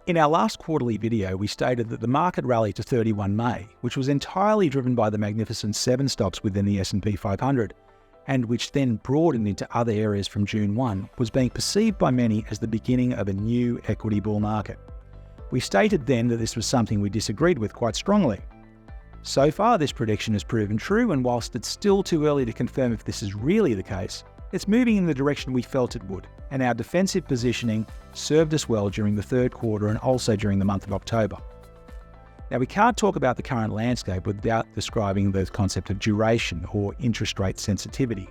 In our last quarterly video, we stated that the market rally to 31 May, which was entirely driven by the Magnificent 7 stocks within the S&P 500, and which then broadened into other areas from June 1, was being perceived by many as the beginning of a new equity bull market. We stated then that this was something we disagreed with quite strongly. So far, this prediction has proven true, and whilst it's still too early to confirm if this is really the case, it's moving in the direction we felt it would, and our defensive positioning served us well during the third quarter and also during the month of October. Now, we can't talk about the current landscape without describing the concept of duration or interest rate sensitivity.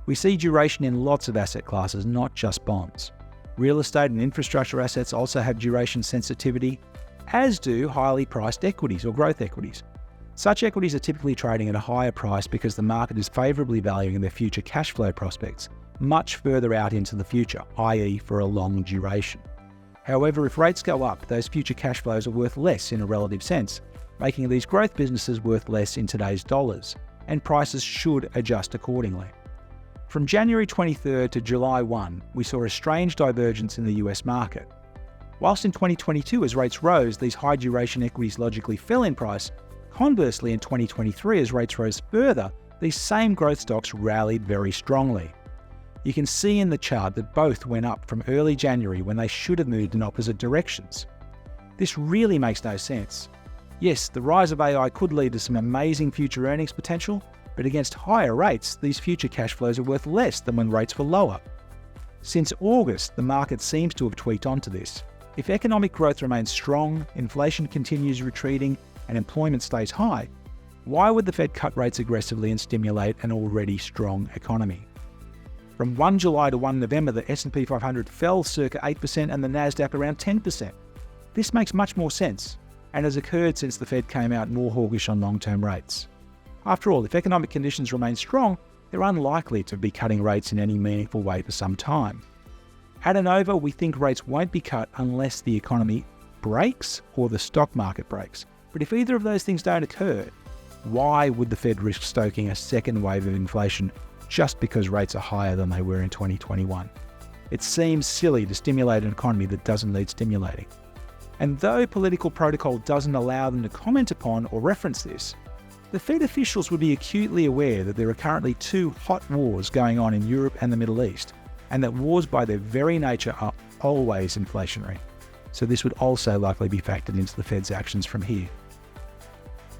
We see duration in lots of asset classes, not just bonds. Real estate and infrastructure assets also have duration sensitivity, as do highly priced equities or growth equities. Such equities are typically trading at a higher price because the market is favourably valuing their future cash flow prospects much further out into the future, i.e. for a long duration. However, if rates go up, those future cash flows are worth less in a relative sense, making these growth businesses worth less in today's dollars, and prices should adjust accordingly. From January 23rd to July 1, we saw a strange divergence in the US market. Whilst in 2022, as rates rose, these high duration equities logically fell in price. Conversely, in 2023, as rates rose further, these same growth stocks rallied very strongly. You can see in the chart that both went up from early January when they should have moved in opposite directions. This really makes no sense. Yes, the rise of AI could lead to some amazing future earnings potential, but against higher rates, these future cash flows are worth less than when rates were lower. Since August, the market seems to have tweaked onto this. If economic growth remains strong, inflation continues retreating, and employment stays high, why would the Fed cut rates aggressively and stimulate an already strong economy? From 1 July to 1 November, the S&P 500 fell circa 8% and the Nasdaq around 10%. This makes much more sense, and has occurred since the Fed came out more hawkish on long-term rates. After all, if economic conditions remain strong, they're unlikely to be cutting rates in any meaningful way for some time. At Innova, we think rates won't be cut unless the economy breaks or the stock market breaks. But if either of those things don't occur, why would the Fed risk stoking a second wave of inflation just because rates are higher than they were in 2021? It seems silly to stimulate an economy that doesn't need stimulating. And though political protocol doesn't allow them to comment upon or reference this, the Fed officials would be acutely aware that there are currently two hot wars going on in Europe and the Middle East, and that wars by their very nature are always inflationary. So this would also likely be factored into the Fed's actions from here.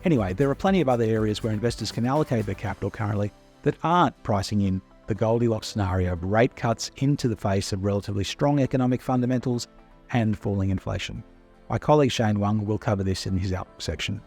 Anyway, there are plenty of other areas where investors can allocate their capital currently that aren't pricing in the Goldilocks scenario of rate cuts into the face of relatively strong economic fundamentals and falling inflation. My colleague Shane Wang will cover this in his outlook section.